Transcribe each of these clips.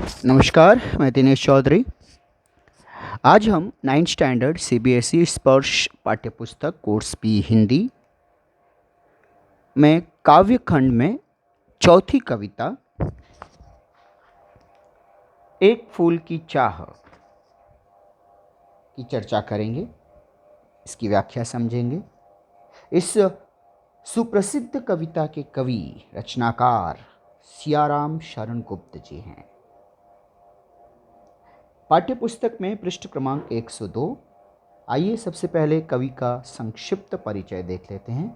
नमस्कार, मैं दिनेश चौधरी। आज हम 9th स्टैंडर्ड सीबीएसई स्पर्श पाठ्यपुस्तक कोर्स बी हिंदी में काव्य खंड में चौथी कविता एक फूल की चाह की चर्चा करेंगे। इसकी व्याख्या समझेंगे। इस सुप्रसिद्ध कविता के कवि रचनाकार सियाराम शरण गुप्त जी हैं। पाठ्यपुस्तक में पृष्ठ क्रमांक 102। आइए सबसे पहले कवि का संक्षिप्त परिचय देख लेते हैं।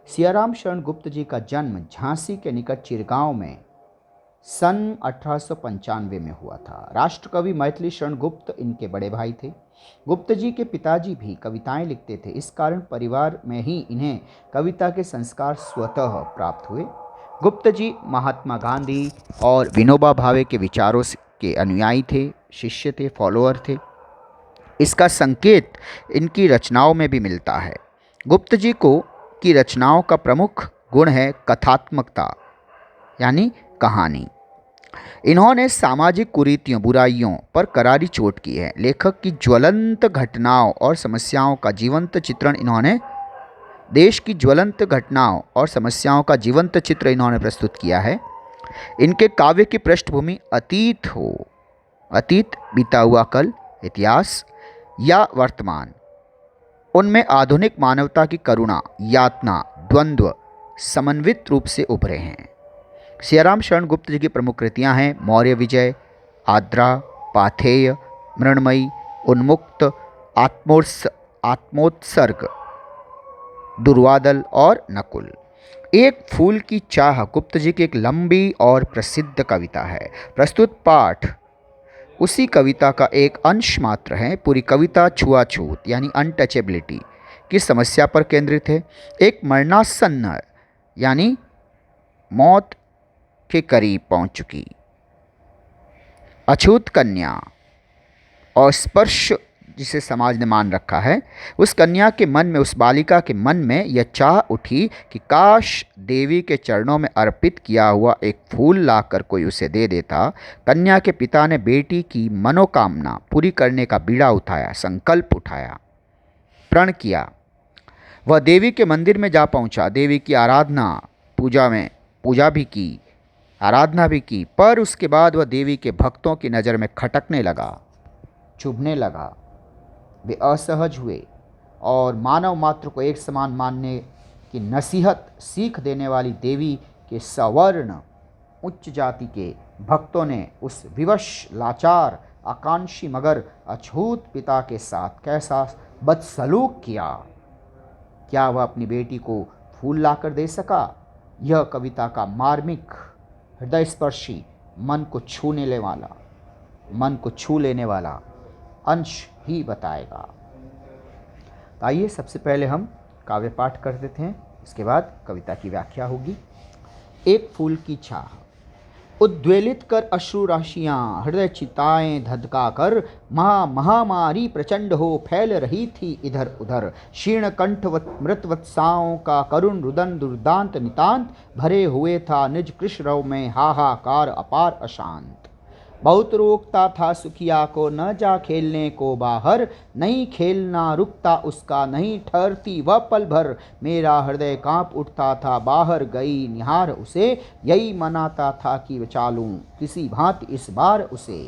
सियाराम शरण गुप्त जी का जन्म झांसी के निकट चिरगांव में सन 1895 में हुआ था। राष्ट्रकवि मैथिली शरण गुप्त इनके बड़े भाई थे। गुप्त जी के पिताजी भी कविताएं लिखते थे। इस कारण परिवार में ही इन्हें कविता के संस्कार स्वतः प्राप्त हुए। गुप्त जी महात्मा गांधी और विनोबा भावे के विचारों के अनुयायी थे, शिष्य थे, फॉलोअर थे। इसका संकेत इनकी रचनाओं में भी मिलता है। गुप्त जी को की रचनाओं का प्रमुख गुण है कथात्मकता, यानी कहानी। इन्होंने सामाजिक कुरीतियों, बुराइयों पर करारी चोट की है। लेखक की ज्वलंत घटनाओं और समस्याओं का जीवंत चित्रण इन्होंने देश की ज्वलंत घटनाओं और समस्याओं का जीवंत चित्र इन्होंने प्रस्तुत किया है। इनके काव्य की पृष्ठभूमि अतीत, बीता हुआ कल, इतिहास या वर्तमान, उनमें आधुनिक मानवता की करुणा, यातना, द्वंद्व समन्वित रूप से उभरे हैं। सियाराम शरण गुप्त जी की प्रमुख कृतियां हैं मौर्य विजय, आद्रा, पाथेय, मृण्मयी, उन्मुक्त, आत्मोत्सर्ग, दुर्वादल और नकुल। एक फूल की चाह गुप्त जी की एक लंबी और प्रसिद्ध कविता है। प्रस्तुत पाठ उसी कविता का एक अंश मात्र है। पूरी कविता छुआछूत यानी अनटचेबिलिटी की समस्या पर केंद्रित है। एक मरणासन्न यानी मौत के करीब पहुंच चुकी अछूत कन्या और स्पर्श जिसे समाज ने मान रखा है, उस कन्या के मन में, उस बालिका के मन में यह चाह उठी कि काश देवी के चरणों में अर्पित किया हुआ एक फूल लाकर कोई उसे दे देता। कन्या के पिता ने बेटी की मनोकामना पूरी करने का बीड़ा उठाया, संकल्प उठाया, प्रण किया। वह देवी के मंदिर में जा पहुंचा। देवी की पूजा भी की, आराधना भी की, पर उसके बाद वह देवी के भक्तों की नज़र में खटकने लगा, चुभने लगा। वे असहज हुए और मानव मात्र को एक समान मानने की नसीहत सीख देने वाली देवी के सवर्ण उच्च जाति के भक्तों ने उस विवश, लाचार, आकांक्षी मगर अछूत पिता के साथ कैसा बदसलूक किया। क्या वह अपनी बेटी को फूल लाकर दे सका? यह कविता का मार्मिक, हृदयस्पर्शी, मन को छू लेने वाला अंश ही बताएगा। तो आइए सबसे पहले हम काव्य पाठ कर देते हैं, इसके बाद कविता की व्याख्या होगी। एक फूल की चाह। उद्वेलित कर अश्रु राशियां, हृदय चिताएं धधका कर, महामारी प्रचंड हो फैल रही थी इधर उधर। शीर्ण कंठवत मृतवत्साओं का करुण रुदन दुर्दांत नितांत, भरे हुए था निज कृष्णरव में हाहाकार अपार अशांत। बहुत रोकता था सुखिया को न जा खेलने को बाहर, नहीं खेलना रुकता उसका, नहीं ठहरती वह पल भर। मेरा हृदय कांप उठता था बाहर गई निहार उसे, यही मनाता था कि बचा लूं किसी भांति इस बार उसे।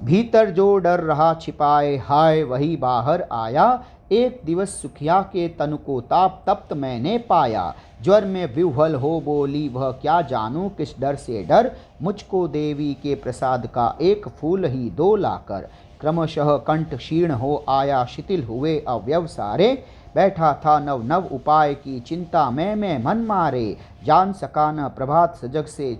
भीतर जो डर रहा छिपाए, हाय वही बाहर आया। एक दिवस सुखिया के तन को ताप तप्त मैंने पाया। ज्वर में विह्वल हो बोली वह, क्या जानूं किस डर से डर। मुझको देवी के प्रसाद का एक फूल ही दो लाकर। क्रमशः कंठ क्षीण हो आया, शिथिल हुए अवयव सारे। बैठा था नव नव उपाय की चिंता में मन मारे। जान सका न प्रभात सजग से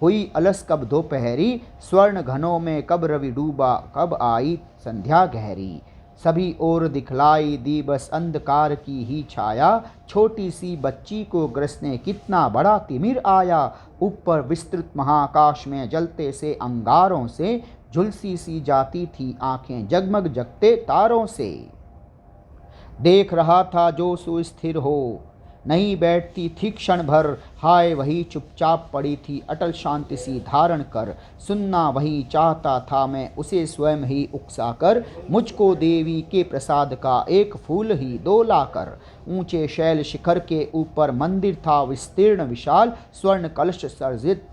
हुई अलस कब दोपहरी। स्वर्ण घनों में कब रवि डूबा, कब आई संध्या गहरी। सभी ओर दिखलाई दी बस अंधकार की ही छाया। छोटी सी बच्ची को ग्रसने कितना बड़ा तिमिर आया। ऊपर विस्तृत महाकाश में जलते से अंगारों से, झुलसी सी जाती थी आंखें जगमग जगते तारों से। देख रहा था जो सुस्थिर हो, नहीं बैठती थी क्षण भर, हाय वही चुपचाप पड़ी थी अटल शांति सी धारण कर। सुनना वही चाहता था मैं उसे स्वयं ही उकसा कर, मुझको देवी के प्रसाद का एक फूल ही दो लाकर। ऊंचे शैल शिखर के ऊपर मंदिर था विस्तीर्ण विशाल, स्वर्ण कलश सर्जित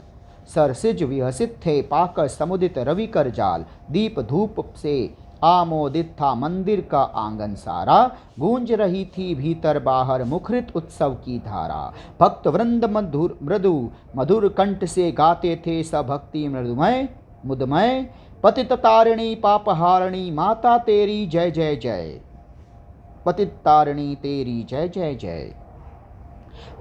सरसिज विहसित थे पाकर समुदित रवि कर जाल। दीप धूप से आमोदित था मंदिर का आंगन सारा, गूंज रही थी भीतर बाहर मुखरित उत्सव की धारा। भक्त वृंद मधुर मृदु मधुर कंठ से गाते थे सब भक्ति मृदुमय मुदमय। पतित तारिणी पापहारिणी माता तेरी जय जय जय, पतित तारिणी तेरी जय जय जय।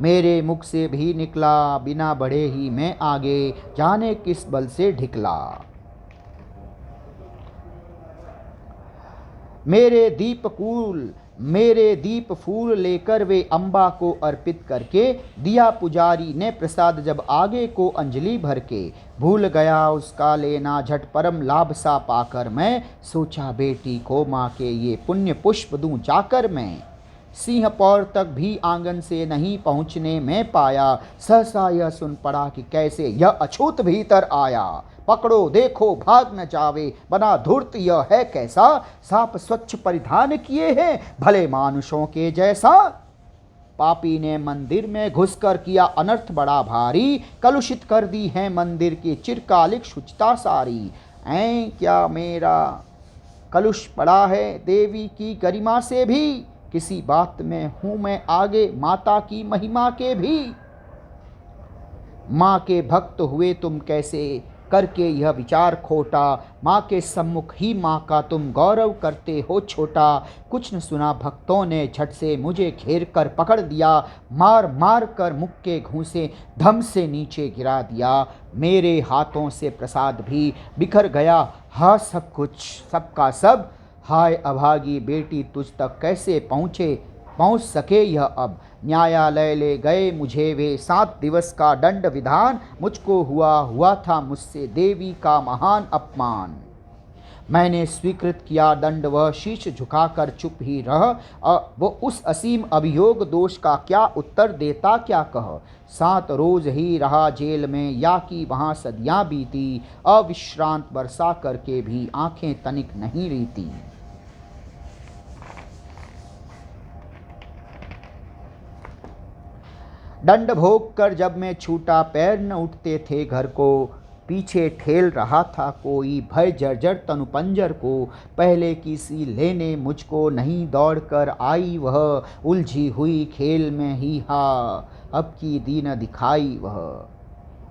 मेरे मुख से भी निकला बिना बढ़े ही मैं आगे, जाने किस बल से ढिकला। मेरे दीप फूल लेकर वे अम्बा को अर्पित करके, दिया पुजारी ने प्रसाद जब आगे को अंजलि भर के। भूल गया उसका लेना झट परम लाभ सा पाकर मैं, सोचा बेटी को माँ के ये पुण्य पुष्प दूं जाकर मैं। सिंह पौर तक भी आंगन से नहीं पहुँचने में पाया, सहसा यह सुन पड़ा कि कैसे यह अछूत भीतर आया। पकड़ो देखो भाग न जावे, बना धूर्त यह है कैसा, साप स्वच्छ परिधान किए हैं भले मानुषों के जैसा। पापी ने मंदिर में घुसकर किया अनर्थ बड़ा भारी, कलुषित कर दी है मंदिर की चिरकालिक शुचिता सारी। ऐ क्या मेरा कलुष पड़ा है देवी की गरिमा से भी, किसी बात में हूँ मैं आगे माता की महिमा के भी। माँ के भक्त हुए तुम कैसे करके यह विचार खोटा, माँ के सम्मुख ही माँ का तुम गौरव करते हो छोटा। कुछ न सुना भक्तों ने झट से मुझे घेर कर पकड़ दिया, मार मार कर मुख के घूंसे धम से नीचे गिरा दिया। मेरे हाथों से प्रसाद भी बिखर गया, हाँ सब कुछ सबका सब। हाय अभागी बेटी तुझ तक कैसे पहुँच सके यह अब। न्यायालय ले गए मुझे वे 7 दिवस का दंड विधान, मुझको हुआ था मुझसे देवी का महान अपमान। मैंने स्वीकृत किया दंड वह शीश झुकाकर चुप ही रह, वो उस असीम अभियोग दोष का क्या उत्तर देता क्या कह। 7 रोज ही रहा जेल में या कि वहाँ सदियाँ बीती, अविश्रांत बरसा करके भी आंखें तनिक नहीं रीती। दंड भोग कर जब मैं छूटा पैर न उठते थे घर को, पीछे ठेल रहा था कोई भय जर्जर तनु पंजर को। पहले की सी लेने मुझको नहीं दौड़ कर आई वह, उलझी हुई खेल में ही हा अब की दीन दिखाई वह।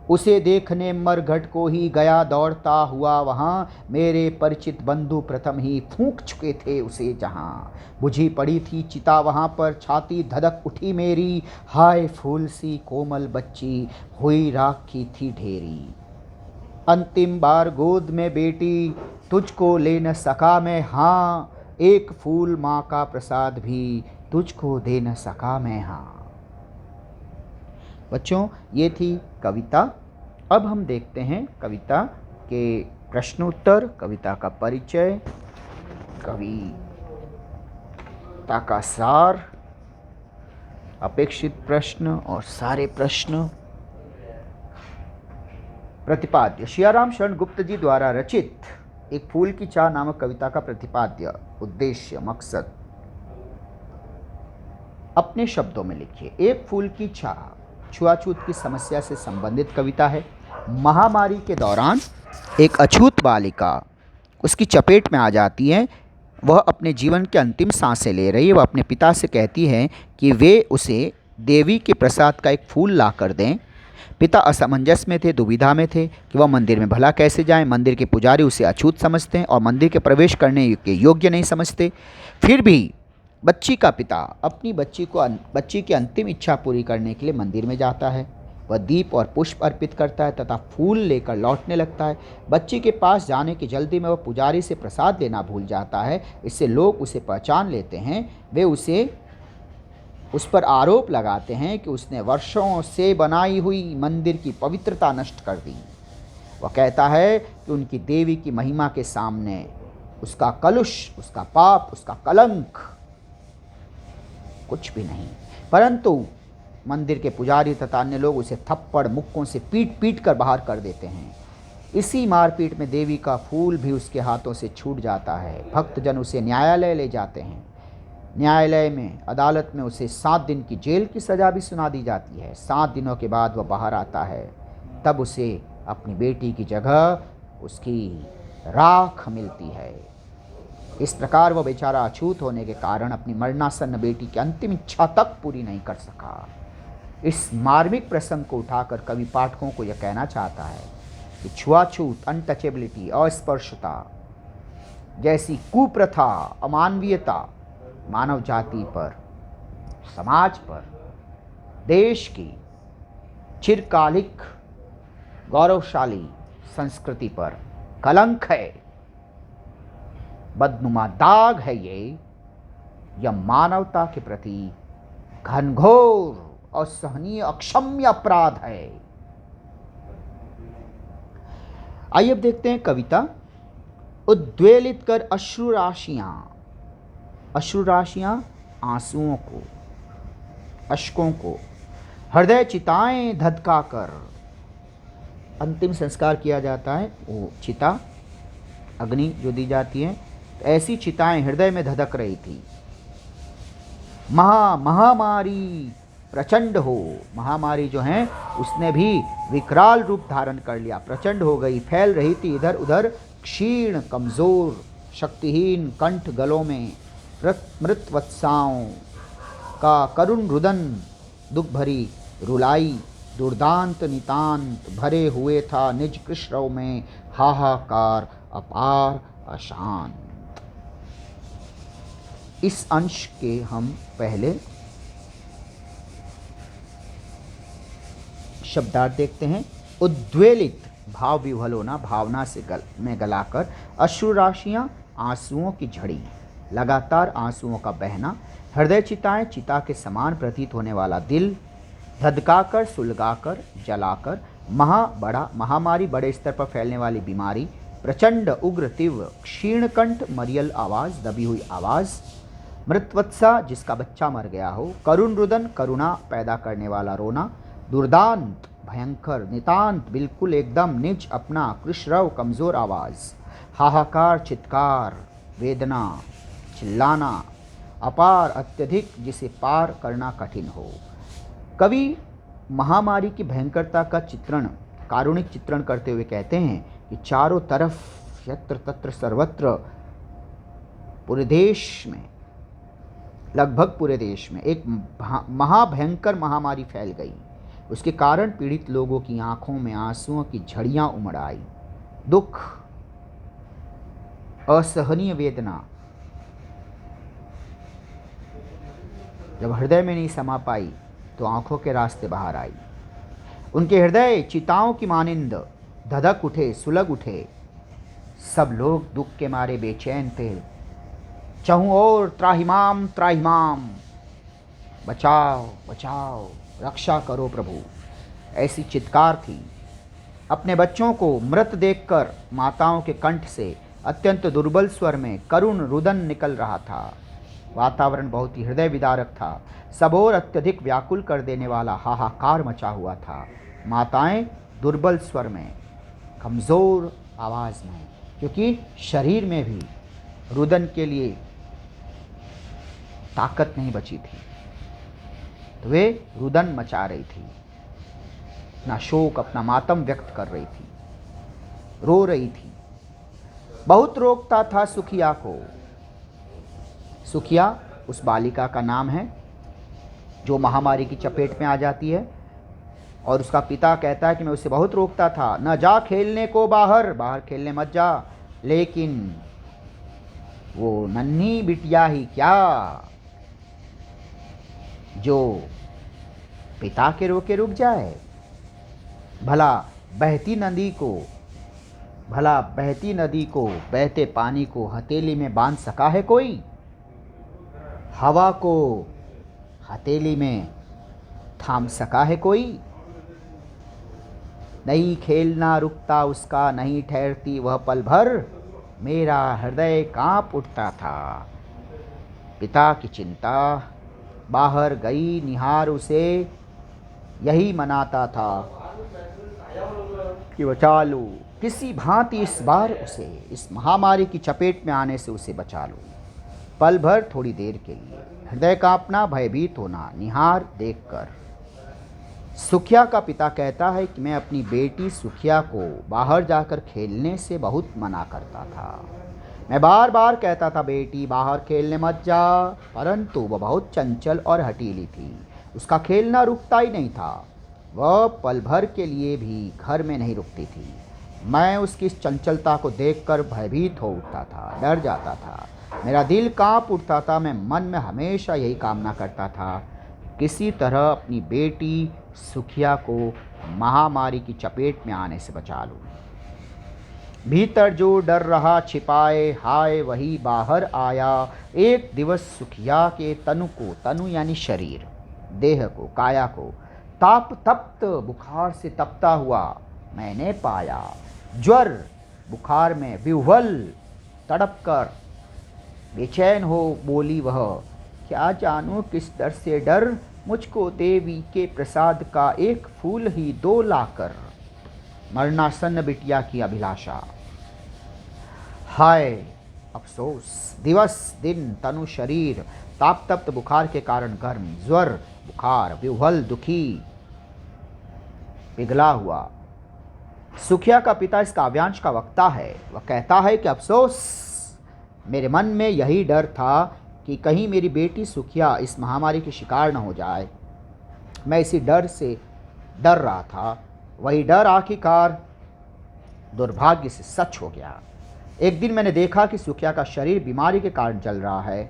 उसे देखने मरघट को ही गया दौड़ता हुआ वहाँ, मेरे परिचित बंधु प्रथम ही फूंक चुके थे उसे जहाँ। बुझी पड़ी थी चिता वहाँ पर छाती धधक उठी मेरी, हाय फूल सी कोमल बच्ची हुई राख की थी ढेरी। अंतिम बार गोद में बेटी तुझको ले न सका मैं, हाँ एक फूल माँ का प्रसाद भी तुझको दे न सका मैं हाँ। बच्चों ये थी कविता। अब हम देखते हैं कविता के प्रश्नोत्तर, कविता का परिचय, कविता का सार, अपेक्षित प्रश्न और सारे प्रश्न। प्रतिपाद्य सियाराम शरण गुप्त जी द्वारा रचित एक फूल की चाह नामक कविता का प्रतिपाद्य उद्देश्य मकसद अपने शब्दों में लिखिए। एक फूल की चाह छुआछूत की समस्या से संबंधित कविता है। महामारी के दौरान एक अछूत बालिका उसकी चपेट में आ जाती है। वह अपने जीवन के अंतिम सांसें ले रही है। वह अपने पिता से कहती है कि वे उसे देवी के प्रसाद का एक फूल ला कर दें। पिता असमंजस में थे, दुविधा में थे कि वह मंदिर में भला कैसे जाएं। मंदिर के पुजारी उसे अछूत समझते हैं और मंदिर के प्रवेश करने के योग्य नहीं समझते। फिर भी बच्ची का पिता अपनी बच्ची की अंतिम इच्छा पूरी करने के लिए मंदिर में जाता है। वह दीप और पुष्प अर्पित करता है तथा फूल लेकर लौटने लगता है। बच्ची के पास जाने की जल्दी में वह पुजारी से प्रसाद लेना भूल जाता है। इससे लोग उसे पहचान लेते हैं। वे उस पर आरोप लगाते हैं कि उसने वर्षों से बनाई हुई मंदिर की पवित्रता नष्ट कर दी। वह कहता है कि उनकी देवी की महिमा के सामने उसका कलुष, उसका पाप, उसका कलंक कुछ भी नहीं। परंतु मंदिर के पुजारी तथा अन्य लोग उसे थप्पड़ मुक्कों से पीट पीट कर बाहर कर देते हैं। इसी मारपीट में देवी का फूल भी उसके हाथों से छूट जाता है। भक्तजन उसे न्यायालय ले जाते हैं। न्यायालय में अदालत में उसे 7 दिन की जेल की सज़ा भी सुना दी जाती है। 7 दिनों के बाद वह बाहर आता है, तब उसे अपनी बेटी की जगह उसकी राख मिलती है। इस प्रकार वह बेचारा अछूत होने के कारण अपनी मरणासन्न बेटी की अंतिम इच्छा तक पूरी नहीं कर सका। इस मार्मिक प्रसंग को उठाकर कवि पाठकों को यह कहना चाहता है कि छुआछूत, अनटचेबिलिटी, अस्पर्शता जैसी कुप्रथा, अमानवीयता मानव जाति पर, समाज पर, देश की चिरकालिक गौरवशाली संस्कृति पर कलंक है, बदनुमा दाग है। यह मानवता के प्रति घनघोर असहनीय अक्षम्य अपराध है। आइए अब देखते हैं कविता। उद्वेलित कर अश्रु राशियां, अश्रु राशियां आंसुओं को, अश्कों को, हृदय चिताएं धधका कर। अंतिम संस्कार किया जाता है, वो चिता अग्नि जो दी जाती है, तो ऐसी चिताएं हृदय में धधक रही थी। महामारी प्रचंड हो, महामारी जो है उसने भी विकराल रूप धारण कर लिया, प्रचंड हो गई, फैल रही थी इधर उधर। क्षीण, कमजोर, शक्तिहीन कंठ गलों में मृत वत्साओं का करुण रुदन, दुख भरी रुलाई, दुर्दांत नितांत भरे हुए था निज कृष्णव में हाहाकार अपार अशांत। इस अंश के हम पहले शब्दार्थ देखते हैं। उद्वेलित, भाव विह्वल होना, भावना से में गलाकर। अश्रु राशियां, आंसुओं की झड़ी, लगातार आंसुओं का बहना। हृदय चिताएं, चिता के समान प्रतीत होने वाला दिल, धधकाकर, सुलगाकर, जलाकर। बड़ा महामारी, बड़े स्तर पर फैलने वाली बीमारी। प्रचंड, उग्र, तीव्र, क्षीणकंठ, मरियल आवाज़, दबी हुई आवाज़। मृतवत्सा, जिसका बच्चा मर गया हो। करुण रुदन, करुणा पैदा करने वाला रोना। दुर्दांत, भयंकर, नितांत, बिल्कुल एकदम निज अपना, कृष्णव, कमज़ोर आवाज़। हाहाकार, चित्कार, वेदना, चिल्लाना। अपार, अत्यधिक, जिसे पार करना कठिन हो। कवि महामारी की भयंकरता का चित्रण, कारुणिक चित्रण करते हुए कहते हैं कि चारों तरफ, यत्र तत्र सर्वत्र, पूरे देश में, लगभग पूरे देश में एक महाभयंकर महामारी फैल गई। उसके कारण पीड़ित लोगों की आंखों में आंसुओं की झड़ियां उमड़ आई। दुख, असहनीय वेदना जब हृदय में नहीं समा पाई तो आंखों के रास्ते बाहर आई। उनके हृदय चिताओं की मानिंद धधक उठे, सुलग उठे। सब लोग दुख के मारे बेचैन थे। चहुं ओर त्राहिमाम त्राहिमाम, बचाओ बचाओ, रक्षा करो प्रभु, ऐसी चित्कार थी। अपने बच्चों को मृत देखकर माताओं के कंठ से अत्यंत दुर्बल स्वर में करुण रुदन निकल रहा था। वातावरण बहुत ही हृदय विदारक था। सब ओर अत्यधिक व्याकुल कर देने वाला हाहाकार मचा हुआ था। माताएं दुर्बल स्वर में, कमज़ोर आवाज़ में, क्योंकि शरीर में भी रुदन के लिए ताकत नहीं बची थी, तो वे रुदन मचा रही थी, अपना शोक, अपना मातम व्यक्त कर रही थी, रो रही थी। बहुत रोकता था सुखिया को। सुखिया उस बालिका का नाम है जो महामारी की चपेट में आ जाती है, और उसका पिता कहता है कि मैं उसे बहुत रोकता था, न जा खेलने को बाहर, बाहर खेलने मत जा। लेकिन वो नन्ही बिटिया ही क्या, जो पिता के रोके रुक जाए। भला बहती नदी को, बहते पानी को हथेली में बांध सका है कोई? हवा को हथेली में थाम सका है कोई? नहीं खेलना रुकता उसका, नहीं ठहरती वह पल भर, मेरा हृदय कांप उठता था। पिता की चिंता, बाहर गई निहार उसे यही मनाता था कि बचा लो, किसी भांति इस बार उसे इस महामारी की चपेट में आने से उसे बचा लो। पल भर, थोड़ी देर के लिए हृदय कांपना, भयभीत होना निहार देखकर। सुखिया का पिता कहता है कि मैं अपनी बेटी सुखिया को बाहर जाकर खेलने से बहुत मना करता था। मैं बार बार कहता था, बेटी बाहर खेलने मत जा, परंतु वह बहुत चंचल और हठीली थी। उसका खेलना रुकता ही नहीं था। वह पल भर के लिए भी घर में नहीं रुकती थी। मैं उसकी इस चंचलता को देखकर भयभीत हो उठता था, डर जाता था, मेरा दिल कांप उठता था। मैं मन में हमेशा यही कामना करता था, किसी तरह अपनी बेटी सुखिया को महामारी की चपेट में आने से बचा लूं। भीतर जो डर रहा छिपाए, हाय वही बाहर आया। एक दिवस सुखिया के तनु को, तनु यानी शरीर, देह को, काया को ताप तप्त बुखार से तपता हुआ मैंने पाया। ज्वर बुखार में विह्वल तड़प कर बेचैन हो बोली वह, क्या जानूं किस डर से डर, मुझको देवी के प्रसाद का एक फूल ही दो लाकर। मरणासन्न बिटिया की अभिलाषा। हाय अफसोस, दिवस दिन तनु शरीर ताप तप्त बुखार के कारण गर्म, ज्वर बुखार, विह्वल दुखी पिघला हुआ। सुखिया का पिता इस काव्यांश का वक्ता है। वह कहता है कि अफसोस, मेरे मन में यही डर था कि कहीं मेरी बेटी सुखिया इस महामारी की शिकार न हो जाए। मैं इसी डर से डर रहा था। वही डर आखिरकार दुर्भाग्य से सच हो गया। एक दिन मैंने देखा कि सुखिया का शरीर बीमारी के कारण जल रहा है।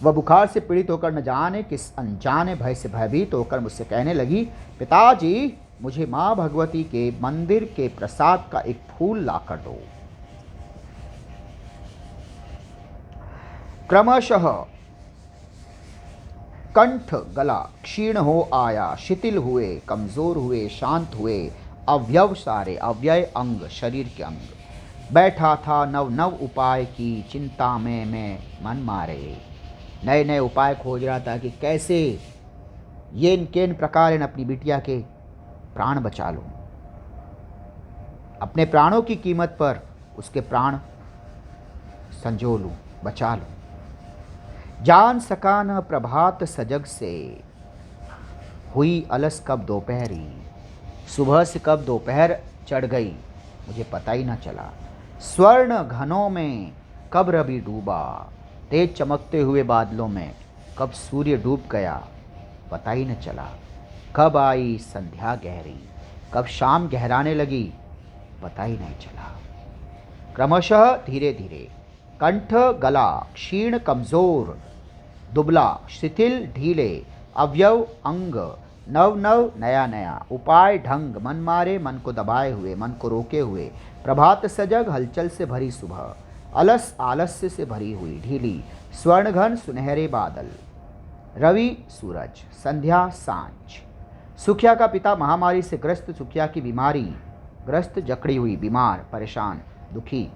वह बुखार से पीड़ित होकर न जाने किस अनजाने भय से भयभीत होकर मुझसे कहने लगी, पिताजी मुझे माँ भगवती के मंदिर के प्रसाद का एक फूल लाकर दो। क्रमशः कंठ गला क्षीण हो आया, शिथिल हुए, कमजोर हुए, शांत हुए, अवयव सारे, अव्यय अंग, शरीर के अंग। बैठा था नव नव उपाय की चिंता में मैं मन मारे। नए नए उपाय खोज रहा था कि कैसे येन केन प्रकार अपनी बिटिया के प्राण बचा लूं। अपने प्राणों की कीमत पर उसके प्राण संजो लूं, बचा लूं। जान सका न प्रभात सजग से, हुई अलस कब दोपहरी। सुबह से कब दोपहर चढ़ गई मुझे पता ही न चला। स्वर्ण घनों में कब रवि डूबा, तेज चमकते हुए बादलों में कब सूर्य डूब गया पता ही न चला। कब आई संध्या गहरी, कब शाम गहराने लगी पता ही नहीं चला। क्रमशः धीरे धीरे कंठ गला क्षीण कमजोर, दुबला शिथिल ढीले, अवयव अंग, नव नव नया नया उपाय ढंग, मन मारे मन को दबाए हुए, मन को रोके हुए। प्रभात सजग हलचल से भरी सुबह, अलस आलस्य से भरी हुई ढीली, स्वर्णघन सुनहरे बादल, रवि सूरज, संध्या सांझ। सुखिया का पिता महामारी से ग्रस्त सुखिया की बीमारी ग्रस्त, जकड़ी हुई, बीमार, परेशान, दुखी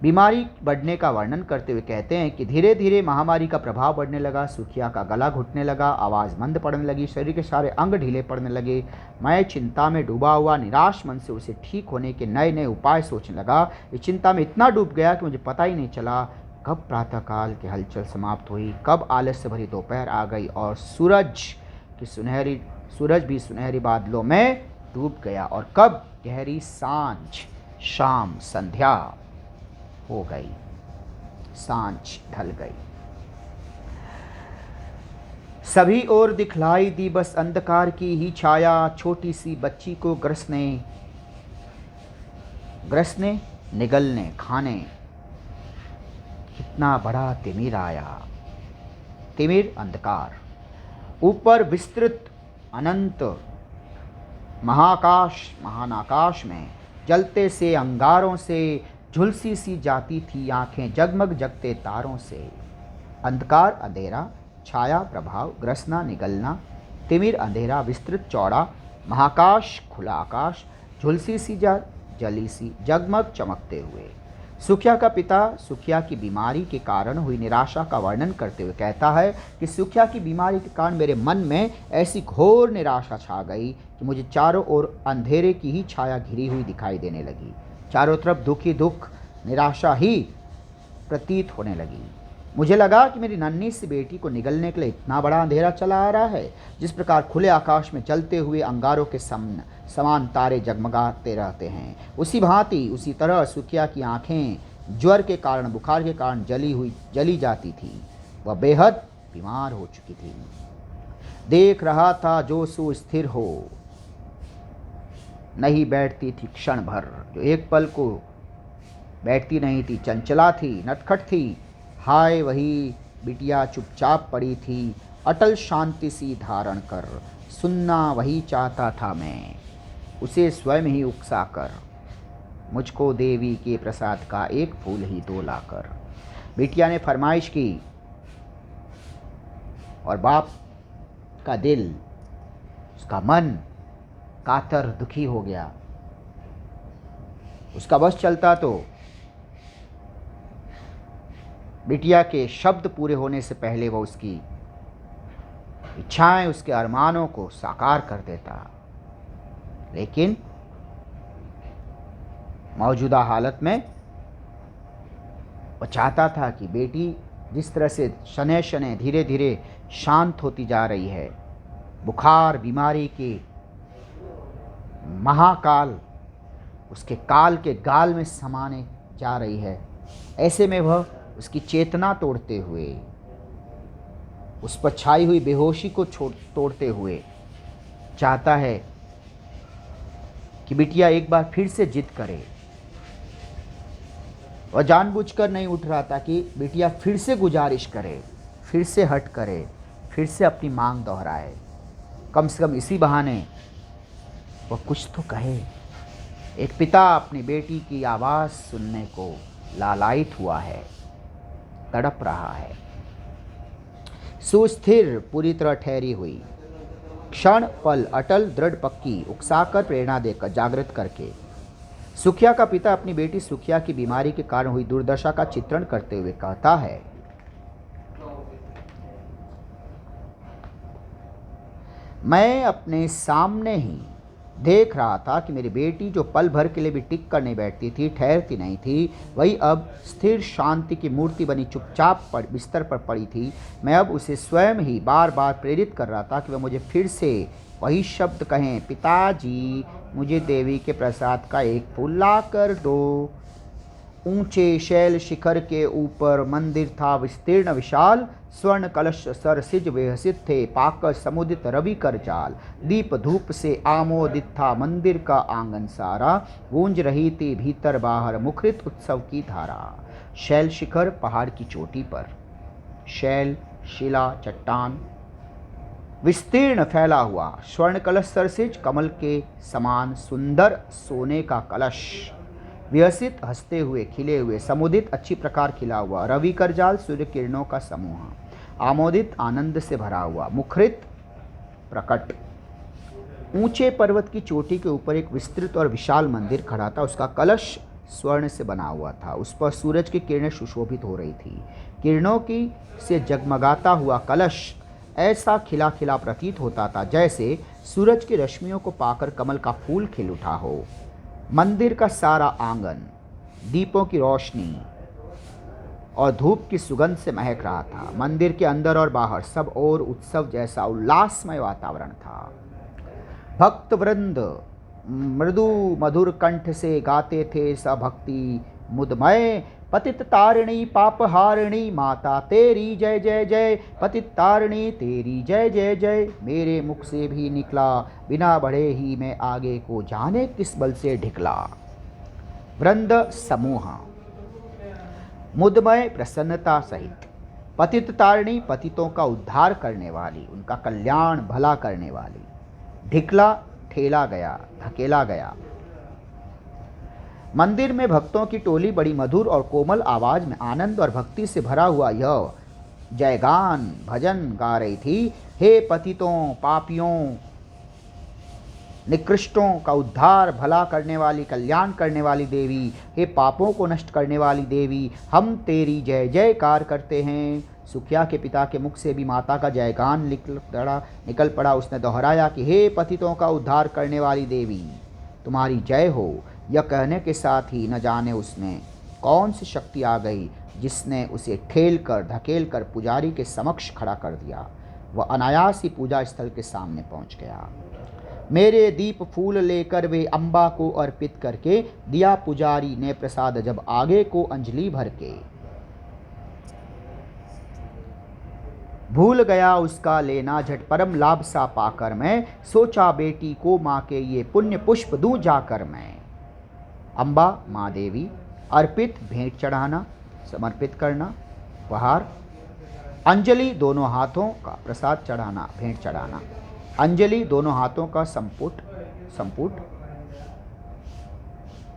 बीमारी बढ़ने का वर्णन करते हुए कहते हैं कि धीरे धीरे महामारी का प्रभाव बढ़ने लगा। सुखिया का गला घुटने लगा, आवाज़ मंद पड़ने लगी, शरीर के सारे अंग ढीले पड़ने लगे। मैं चिंता में डूबा हुआ निराश मन से उसे ठीक होने के नए नए उपाय सोचने लगा। इस चिंता में इतना डूब गया कि मुझे पता ही नहीं चला कब प्रातःकाल की हलचल समाप्त हुई, कब आलस्य भरी दोपहर आ गई और सूरज भी सुनहरी बादलों में डूब गया, और कब गहरी सांझ, शाम, संध्या हो गई, सांझ ढल गई। सभी ओर दिखलाई दी बस अंधकार की ही छाया। छोटी सी बच्ची को ग्रसने निगलने खाने कितना बड़ा तिमिर आया। तिमिर अंधकार, ऊपर विस्तृत अनंत महान आकाश में जलते से अंगारों से झुलसी सी जाती थी आंखें, जगमग जगते तारों से। अंधकार अंधेरा, छाया प्रभाव, ग्रसना निगलना, तिमिर अंधेरा, विस्तृत चौड़ा, महाकाश खुला आकाश, झुलसी सी जली सी, जगमग चमकते हुए। सुखिया का पिता सुखिया की बीमारी के कारण हुई निराशा का वर्णन करते हुए कहता है कि सुखिया की बीमारी के कारण मेरे मन में ऐसी घोर निराशा छा गई कि मुझे चारों ओर अंधेरे की ही छाया घिरी हुई दिखाई देने लगी। चारों तरफ दुख ही दुख, निराशा ही प्रतीत होने लगी। मुझे लगा कि मेरी नन्ही सी बेटी को निगलने के लिए इतना बड़ा अंधेरा चला आ रहा है। जिस प्रकार खुले आकाश में चलते हुए अंगारों के समान तारे जगमगाते रहते हैं, उसी भांति उसी तरह सुखिया की आंखें ज्वर के कारण, बुखार के कारण जली जाती थी। वह बेहद बीमार हो चुकी थी। देख रहा था जो सुस्थिर हो, नहीं बैठती थी क्षण भर, जो एक पल को बैठती नहीं थी, चंचला थी, नटखट थी। हाय वही बिटिया चुपचाप पड़ी थी, अटल शांति सी धारण कर। सुनना वही चाहता था मैं, उसे स्वयं ही उकसा कर। मुझको देवी के प्रसाद का एक फूल ही दो लाकर। बिटिया ने फरमाइश की और बाप का दिल, उसका मन कातर दुखी हो गया। उसका बस चलता तो बिटिया के शब्द पूरे होने से पहले वह उसकी इच्छाएं, उसके अरमानों को साकार कर देता। लेकिन मौजूदा हालत में वह चाहता था कि बेटी जिस तरह से शनै शनै धीरे धीरे शांत होती जा रही है, बुखार बीमारी के महाकाल उसके काल के गाल में समाने जा रही है, ऐसे में वह उसकी चेतना तोड़ते हुए, उस पर छाई हुई बेहोशी को तोड़ते हुए चाहता है कि बिटिया एक बार फिर से जिद करे। वह जानबूझकर नहीं उठ रहा था कि बिटिया फिर से गुजारिश करे, फिर से हट करे, फिर से अपनी मांग दोहराए। कम से कम इसी बहाने वह कुछ तो कहे। एक पिता अपनी बेटी की आवाज़ सुनने को लालायित हुआ है, तड़प रहा है। सुस्थिर पूरी तरह ठहरी हुई, क्षण पल अटल दृढ़ पक्की, उकसाकर प्रेरणा देकर, जागृत करके। सुखिया का पिता अपनी बेटी सुखिया की बीमारी के कारण हुई दुर्दशा का चित्रण करते हुए कहता है, मैं अपने सामने ही देख रहा था कि मेरी बेटी जो पल भर के लिए भी टिक कर नहीं बैठती थी, ठहरती नहीं थी, वही अब स्थिर शांति की मूर्ति बनी चुपचाप बिस्तर पर पड़ी थी। मैं अब उसे स्वयं ही बार बार प्रेरित कर रहा था कि वह मुझे फिर से वही शब्द कहें, पिताजी मुझे देवी के प्रसाद का एक फूल ला कर दो। ऊंचे शैल शिखर के ऊपर मंदिर था विस्तीर्ण विशाल, स्वर्ण कलश सरसिज विहसित थे, पाकर समुदित रवि कर जाल। दीप धूप से आमोदित था मंदिर का आंगन सारा, गूंज रही थी भीतर बाहर मुखरित उत्सव की धारा। शैल शिखर पहाड़ की चोटी पर, शैल शिला चट्टान विस्तीर्ण फैला हुआ, स्वर्ण कलश सरसिज कमल के समान सुंदर सोने का कलश, व्यसित हंसते हुए खिले हुए, समुदित अच्छी प्रकार खिला हुआ, रवि करजाल सूर्य किरणों का समूह, आमोदित आनंद से भरा हुआ, मुखरित प्रकट। ऊंचे पर्वत की चोटी के ऊपर एक विस्तृत और विशाल मंदिर खड़ा था। उसका कलश स्वर्ण से बना हुआ था, उस पर सूरज की किरणें सुशोभित हो रही थी। किरणों की से जगमगाता हुआ कलश ऐसा खिला खिला प्रतीत होता था जैसे सूरज की रश्मियों को पाकर कमल का फूल खिल उठा हो। मंदिर का सारा आंगन दीपों की रोशनी और धूप की सुगंध से महक रहा था। मंदिर के अंदर और बाहर सब और उत्सव जैसा उल्लासमय वातावरण था। भक्त वृंद मृदु मधुर कंठ से गाते थे सभक्ति मुदमय, पतित तारिणी पाप हारिणी माता तेरी जय जय जय, पतित तारिणी तेरी जय जय जय। मेरे मुख से भी निकला, बिना बढ़े ही मैं आगे को जाने किस बल से ढिकला। वृंद समूह मुदमय प्रसन्नता सहित, पतित तारिणी पतितों का उद्धार करने वाली, उनका कल्याण भला करने वाली, ढिकला ठेला गया, धकेला गया। मंदिर में भक्तों की टोली बड़ी मधुर और कोमल आवाज में आनंद और भक्ति से भरा हुआ यह जयगान भजन गा रही थी। हे पतितों पापियों, निकृष्टों का उद्धार, भला करने वाली, कल्याण करने वाली देवी, हे पापों को नष्ट करने वाली देवी, हम तेरी जय जयकार करते हैं। सुखिया के पिता के मुख से भी माता का जयगान निकल पड़ा। उसने दोहराया कि हे पतितों का उद्धार करने वाली देवी, तुम्हारी जय हो। यह कहने के साथ ही न जाने उसमें कौन सी शक्ति आ गई जिसने उसे ठेल कर धकेल कर पुजारी के समक्ष खड़ा कर दिया। वह अनायास ही पूजा स्थल के सामने पहुंच गया। मेरे दीप फूल लेकर वे अम्बा को अर्पित करके दिया पुजारी ने प्रसाद, जब आगे को अंजलि भर के। भूल गया उसका लेना झट परम लाभ सा पाकर मैं, सोचा बेटी को माँ के ये पुण्य पुष्प दूं जाकर मैं। अम्बा माँ देवी, अर्पित भेंट चढ़ाना, समर्पित करना, उपहार। अंजलि दोनों हाथों का प्रसाद चढ़ाना, भेंट चढ़ाना। अंजलि दोनों हाथों का संपुट।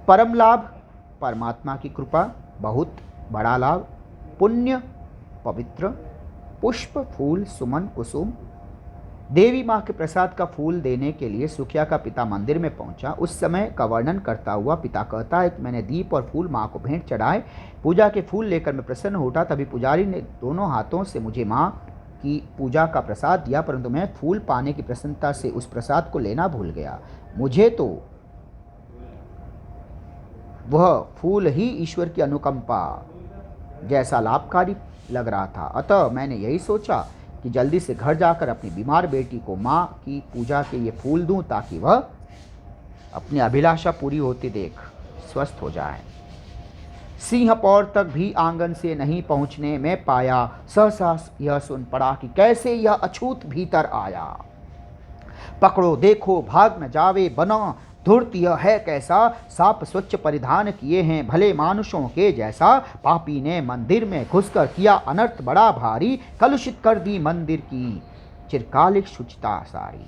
परम लाभ, परमात्मा की कृपा, बहुत बड़ा लाभ। पुण्य, पवित्र। पुष्प, फूल, सुमन, कुसुम। देवी माँ के प्रसाद का फूल देने के लिए सुखिया का पिता मंदिर में पहुंचा। उस समय का वर्णन करता हुआ पिता कहता है कि मैंने दीप और फूल माँ को भेंट चढ़ाए, पूजा के फूल लेकर मैं प्रसन्न होता। तभी पुजारी ने दोनों हाथों से मुझे माँ की पूजा का प्रसाद दिया, परंतु मैं फूल पाने की प्रसन्नता से उस प्रसाद को लेना भूल गया। मुझे तो वह फूल ही ईश्वर की अनुकंपा जैसा लाभकारी लग रहा था। अतः मैंने यही सोचा कि जल्दी से घर जाकर अपनी बीमार बेटी को माँ की पूजा के ये फूल दूं, ताकि वह अपनी अभिलाषा पूरी होती देख स्वस्थ हो जाए। सिंहपौर तक भी आंगन से नहीं पहुंचने में पाया, सहसा यह सुन पड़ा कि कैसे यह अछूत भीतर आया। पकड़ो देखो भाग न जावे बना, धूर्त यह है कैसा, साप स्वच्छ परिधान किए हैं भले मानुषों के जैसा। पापी ने मंदिर में घुसकर किया अनर्थ बड़ा भारी, कलुषित कर दी मंदिर की चिरकालिक शुचिता सारी।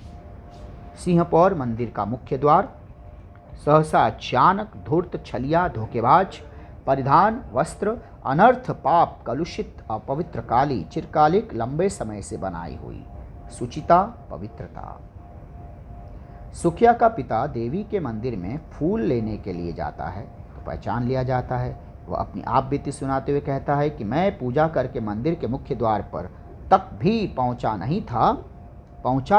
सिंहपौर मंदिर का मुख्य द्वार। सहसा अचानक धूर्त, छलिया, धोखेबाज, परिधान, वस्त्र, अनर्थ, पाप, कलुषित, अपवित्र काली, चिरकालिक, लंबे समय से बनाई हुई, सुचिता, पवित्रता। सुखिया का पिता देवी के मंदिर में फूल लेने के लिए जाता है तो पहचान लिया जाता है। वह अपनी आप बीती सुनाते हुए कहता है कि मैं पूजा करके मंदिर के मुख्य द्वार पर तक भी पहुंचा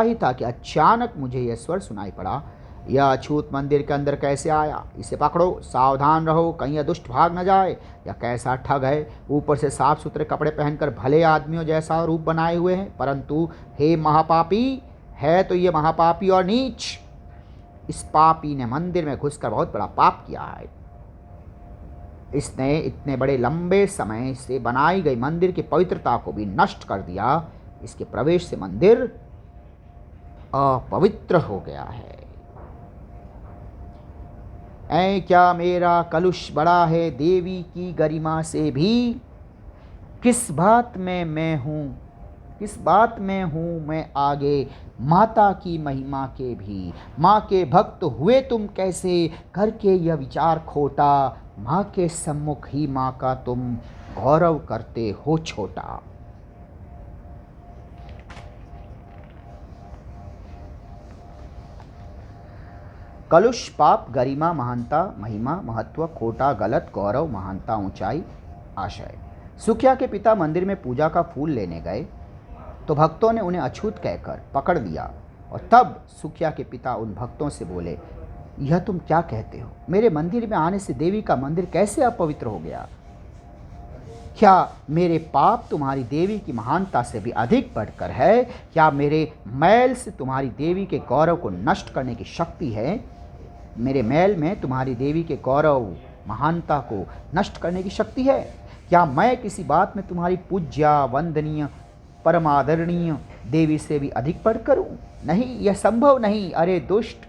ही था कि अचानक मुझे यह स्वर सुनाई पड़ा, यह अछूत मंदिर के अंदर कैसे आया, इसे पकड़ो, सावधान रहो कहीं यह दुष्ट भाग न जाए। यह कैसा ठग है, ऊपर से साफ सुथरे कपड़े पहनकर भले आदमियों जैसा रूप बनाए हुए हैं, परंतु हे महापापी, है तो ये महापापी और नीच। इस पापी ने मंदिर में घुसकर बहुत बड़ा पाप किया है। इसने इतने बड़े लंबे समय से बनाई गई मंदिर की पवित्रता को भी नष्ट कर दिया। इसके प्रवेश से मंदिर अपवित्र हो गया है। ऐ क्या मेरा कलुष बड़ा है देवी की गरिमा से भी, किस बात में हूँ मैं आगे माता की महिमा के भी। माँ के भक्त हुए तुम कैसे करके यह विचार खोटा, माँ के सम्मुख ही माँ का तुम गौरव करते हो छोटा। कलुष, पाप, गरिमा, महानता, महिमा, महत्व, खोटा, गलत, गौरव, महानता, ऊंचाई, आशय। सुखिया के पिता मंदिर में पूजा का फूल लेने गए तो भक्तों ने उन्हें अछूत कहकर पकड़ लिया, और तब सुखिया के पिता उन भक्तों से बोले, यह तुम क्या कहते हो, मेरे मंदिर में आने से देवी का मंदिर कैसे अपवित्र हो गया? क्या मेरे पाप तुम्हारी देवी की महानता से भी अधिक बढ़कर है? क्या मेरे मैल से तुम्हारी देवी के गौरव को नष्ट करने की शक्ति है? मेरे मैल में तुम्हारी देवी के गौरव, महानता को नष्ट करने की शक्ति है? क्या मैं किसी बात में तुम्हारी पूज्या, वंदनीय, परमादरणीय देवी से भी अधिक बढ़कर हूँ? नहीं, यह संभव नहीं। अरे दुष्ट,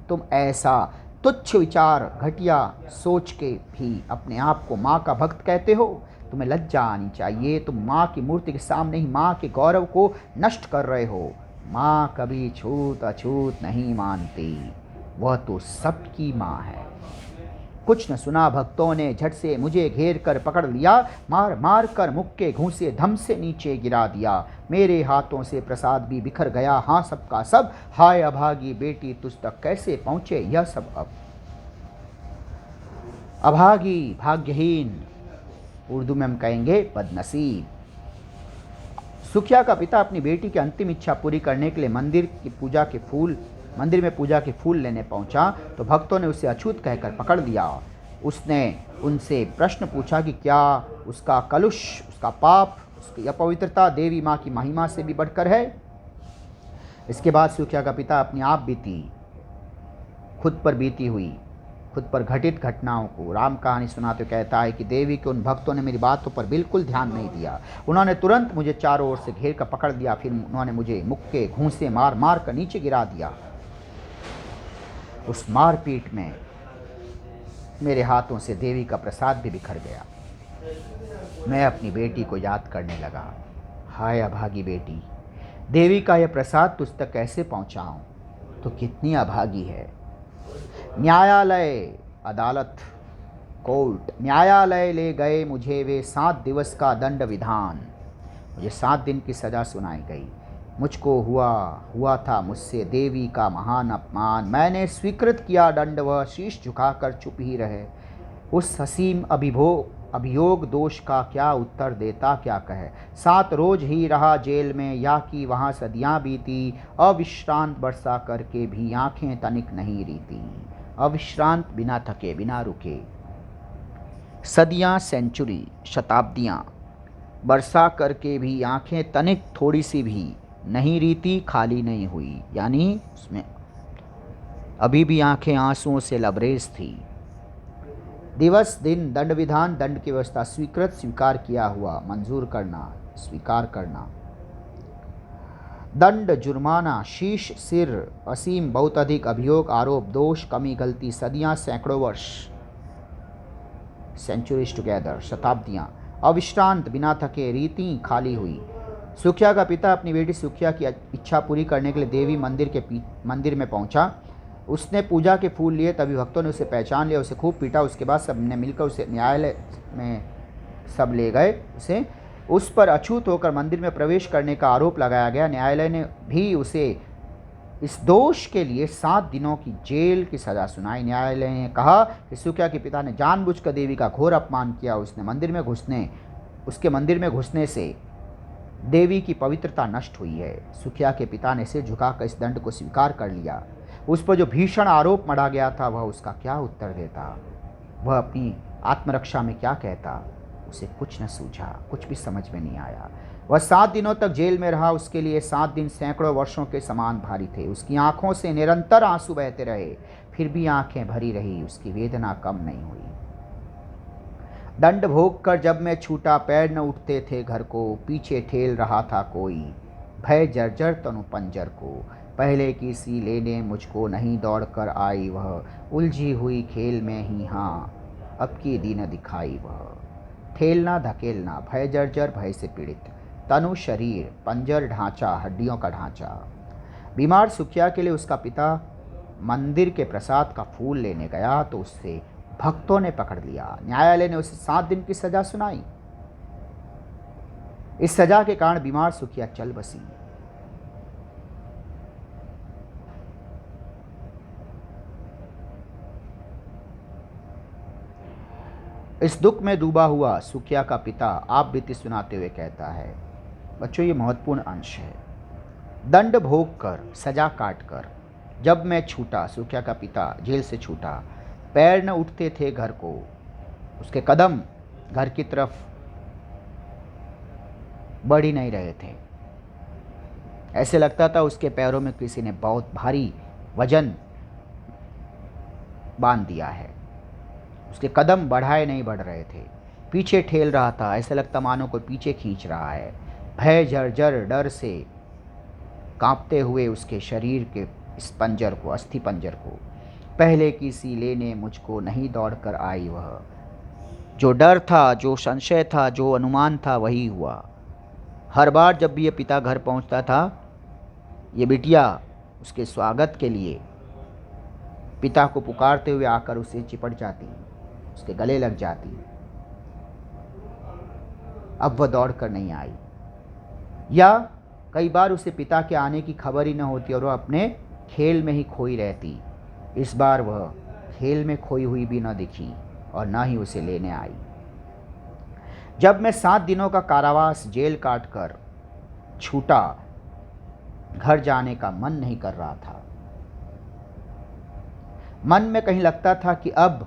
तुम ऐसा तुच्छ विचार, घटिया सोच के भी अपने आप को माँ का भक्त कहते हो? तुम्हें लज्जा आनी चाहिए। तुम माँ की मूर्ति के सामने ही माँ के गौरव को नष्ट कर रहे हो। माँ कभी छूत अछूत नहीं मानती, वह तो सबकी माँ है। कुछ न सुना, भक्तों ने झट से मुझे घेर कर पकड़ लिया, मार मार कर मुख के घूंसे धम से नीचे गिरा दिया। मेरे हाथों से प्रसाद भी बिखर गया। हाँ सबका सब, हाय अभागी बेटी तुझ तक कैसे पहुंचे यह सब अब। अभागी, भाग्यहीन, उर्दू में हम कहेंगे बदनसीब। सुखिया का पिता अपनी बेटी की अंतिम इच्छा पूरी करने के लिए मंदिर में पूजा के फूल लेने पहुंचा तो भक्तों ने उसे अछूत कहकर पकड़ लिया। उसने उनसे प्रश्न पूछा कि क्या उसका कलुष, उसका पाप, उसकी अपवित्रता देवी माँ की महिमा से भी बढ़कर है। इसके बाद सुखिया का पिता अपनी आप खुद पर घटित घटनाओं को राम कहानी सुनाते कहता है कि देवी के उन भक्तों ने मेरी बातों पर बिल्कुल ध्यान नहीं दिया। उन्होंने तुरंत मुझे चारों ओर से घेर कर पकड़ लिया, फिर उन्होंने मुझे मुक्के के घूंसे मार मार कर नीचे गिरा दिया। उस मारपीट में मेरे हाथों से देवी का प्रसाद भी बिखर गया। मैं अपनी बेटी को याद करने लगा। हाय अभागी बेटी, देवी का यह प्रसाद तुझ तक कैसे पहुंचाऊं? तो कितनी अभागी है। न्यायालय, अदालत, कोर्ट, न्यायालय ले गए मुझे वे 7 दिवस का दंड विधान। मुझे 7 दिन की सज़ा सुनाई गई। मुझको हुआ था मुझसे देवी का महान अपमान। मैंने स्वीकृत किया दंड, वह शीश झुकाकर चुप ही रहे। उस हसीम अभियोग दोष का क्या उत्तर देता क्या कहे। 7 रोज ही रहा जेल में, या कि वहाँ सदियाँ बीती। अविश्रांत बरसा करके भी आंखें तनिक नहीं रीती। अविश्रांत, बिना थके बिना रुके। सदियाँ, सेंचुरी, शताब्दियाँ बरसा करके भी आंखें तनिक थोड़ी सी भी नहीं रीती, खाली नहीं हुई। यानी उसमें अभी भी आंखें आंसुओं से लबरेज थी। दिवस, दिन, दंड विधान, दंड की व्यवस्था, स्वीकृत, स्वीकार किया हुआ, मंजूर करना, स्वीकार करना। दंड, जुर्माना, शीश, सिर, असीम, बहुत अधिक, अभियोग, आरोप, दोष, कमी, गलती, सदियां, सैकड़ों वर्ष, सेंचुरीज टुगेदर, शताब्दियां, अविश्रांत, बिना थके, रीति, खाली हुई। सुखिया का पिता अपनी बेटी सुखिया की इच्छा पूरी करने के लिए देवी मंदिर में पहुंचा। उसने पूजा के फूल लिए, तभी भक्तों ने उसे पहचान लिया, उसे खूब पीटा। उसके बाद सबने मिलकर उसे न्यायालय में सब ले गए। उस पर अछूत होकर मंदिर में प्रवेश करने का आरोप लगाया गया। न्यायालय ने भी उसे इस दोष के लिए 7 दिनों की जेल की सज़ा सुनाई। न्यायालय ने कहा कि सुखिया के पिता ने जानबूझकर देवी का घोर अपमान किया। उसके मंदिर में घुसने से देवी की पवित्रता नष्ट हुई है। सुखिया के पिता ने सिर झुकाकर इस दंड को स्वीकार कर लिया। उस पर जो भीषण आरोप मढ़ा गया था, वह उसका क्या उत्तर देता? वह अपनी आत्मरक्षा में क्या कहता? उसे कुछ न सूझा, कुछ भी समझ में नहीं आया। वह 7 दिनों तक जेल में रहा। उसके लिए 7 दिन सैकड़ों वर्षों के समान भारी थे। उसकी आंखों से निरंतर आंसू बहते रहे, फिर भी आंखें भरी रही, उसकी वेदना कम नहीं हुई। दंड भोग कर जब मैं छूटा, पैर न उठते थे घर को, पीछे ठेल रहा था कोई, भय जर्जर तनु पंजर को। पहले की सी लेने मुझको नहीं दौड़ कर आई वह, उलझी हुई खेल में ही हाँ अब की दिन दिखाई वह। ठेलना, धकेलना, भय जर्जर, भय से पीड़ित, तनु शरीर, पंजर ढांचा, हड्डियों का ढांचा। बीमार सुखिया के लिए उसका पिता मंदिर के प्रसाद का फूल लेने गया तो उससे भक्तों ने पकड़ लिया। न्यायालय ने उसे 7 दिन की सजा सुनाई। इस सजा के कारण बीमार सुखिया चल बसी। इस दुख में डूबा हुआ सुखिया का पिता आप बीती सुनाते हुए कहता है। बच्चों, ये महत्वपूर्ण अंश है। दंड भोग कर, सजा काट कर जब मैं छूटा, सुखिया का पिता जेल से छूटा, पैर न उठते थे घर को, उसके कदम घर की तरफ बढ़ ही नहीं रहे थे। ऐसे लगता था उसके पैरों में किसी ने बहुत भारी वजन बांध दिया है। उसके कदम बढ़ाए नहीं बढ़ रहे थे, पीछे ठेल रहा था, ऐसा लगता मानो कोई पीछे खींच रहा है। भय जर्जर, डर से कांपते हुए उसके शरीर के इस पंजर को, अस्थि पंजर को, पहले की सी लेने मुझको नहीं दौड़ कर आई वह। जो डर था, जो संशय था, जो अनुमान था, वही हुआ। हर बार जब भी ये पिता घर पहुंचता था, ये बिटिया उसके स्वागत के लिए पिता को पुकारते हुए आकर उसे चिपट जाती। उसके गले लग जाती। अब वह दौड़ कर नहीं आई, या कई बार उसे पिता के आने की खबर ही न होती और वह अपने खेल में ही खोई रहती। इस बार वह खेल में खोई हुई भी न दिखी और न ही उसे लेने आई। जब मैं 7 दिनों का कारावास जेल काट कर छूटा, घर जाने का मन नहीं कर रहा था। मन में कहीं लगता था कि अब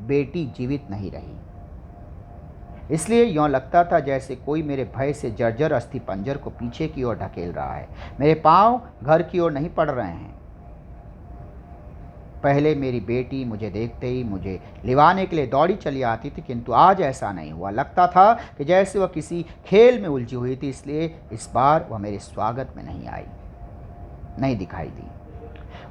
बेटी जीवित नहीं रही। इसलिए यूँ लगता था जैसे कोई मेरे भय से जर्जर अस्थि पंजर को पीछे की ओर ढकेल रहा है। मेरे पांव घर की ओर नहीं पड़ रहे हैं। पहले मेरी बेटी मुझे देखते ही मुझे लिवाने के लिए दौड़ी चली आती थी, किंतु आज ऐसा नहीं हुआ। लगता था कि जैसे वह किसी खेल में उलझी हुई थी, इसलिए इस बार वह मेरे स्वागत में नहीं आई, नहीं दिखाई दी।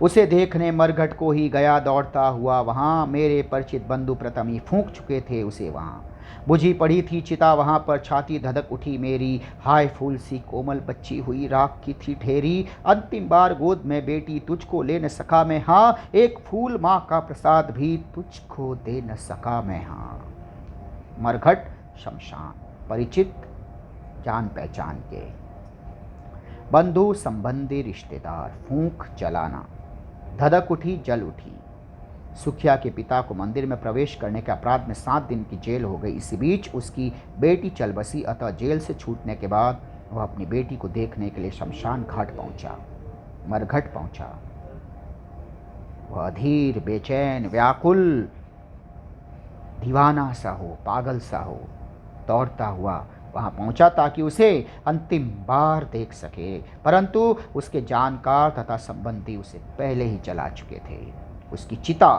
उसे देखने मरघट को ही गया दौड़ता हुआ। वहाँ मेरे परिचित बंधु प्रथम ही फूंक चुके थे उसे। वहाँ बुझी पड़ी थी चिता, वहाँ पर छाती धधक उठी मेरी। हाय फूल सी कोमल बच्ची हुई राख की थी ठेरी। अंतिम बार गोद में बेटी तुझको ले न सका मैं, हाँ एक फूल माँ का प्रसाद भी तुझको दे न सका मैं, हाँ। मरघट शमशान, परिचित जान पहचान के बंधु संबंधी रिश्तेदार, फूंक जलाना, धधक उठी जल उठी। सुखिया के पिता को मंदिर में प्रवेश करने के अपराध में 7 दिन की जेल हो गई। इसी बीच उसकी बेटी चल बसी, अतः जेल से छूटने के बाद वह अपनी बेटी को देखने के लिए शमशान घाट पहुंचा, मरघट पहुंचा। वह अधीर, बेचैन, व्याकुल, दीवाना सा हो, पागल सा हो, दौड़ता हुआ वहां पहुंचा ताकि उसे अंतिम बार देख सके, परंतु उसके जानकार तथा संबंधी उसे पहले ही जला चुके थे। उसकी चिता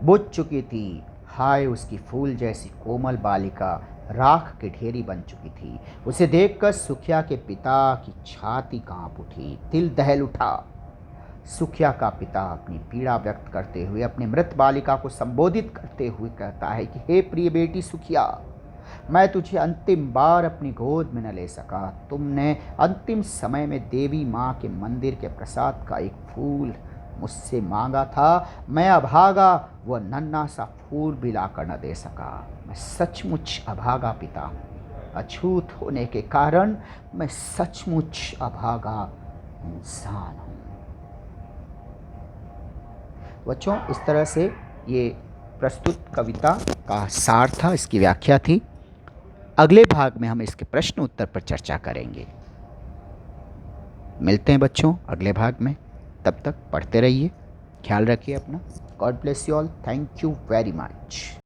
बुझ चुकी थी। हाय उसकी फूल जैसी कोमल बालिका राख की ढेरी बन चुकी थी। उसे देखकर सुखिया के पिता की छाती कांप उठी, दिल दहल उठा। सुखिया का पिता अपनी पीड़ा व्यक्त करते हुए अपनी मृत बालिका को संबोधित करते हुए कहता है कि हे प्रिय बेटी सुखिया, मैं तुझे अंतिम बार अपनी गोद में न ले सका। तुमने अंतिम समय में देवी माँ के मंदिर के प्रसाद का एक फूल मुझसे मांगा था। मैं अभागा वह नन्हा सा फूल भी लाकर न दे सका। मैं सचमुच अभागा पिता हूँ। अछूत होने के कारण मैं सचमुच अभागा इंसान हूँ। बच्चों, इस तरह से ये प्रस्तुत कविता का सार था, इसकी व्याख्या थी। अगले भाग में हम इसके प्रश्न उत्तर पर चर्चा करेंगे। मिलते हैं बच्चों अगले भाग में। तब तक पढ़ते रहिए, ख्याल रखिए अपना। God bless you all. Thank you very much.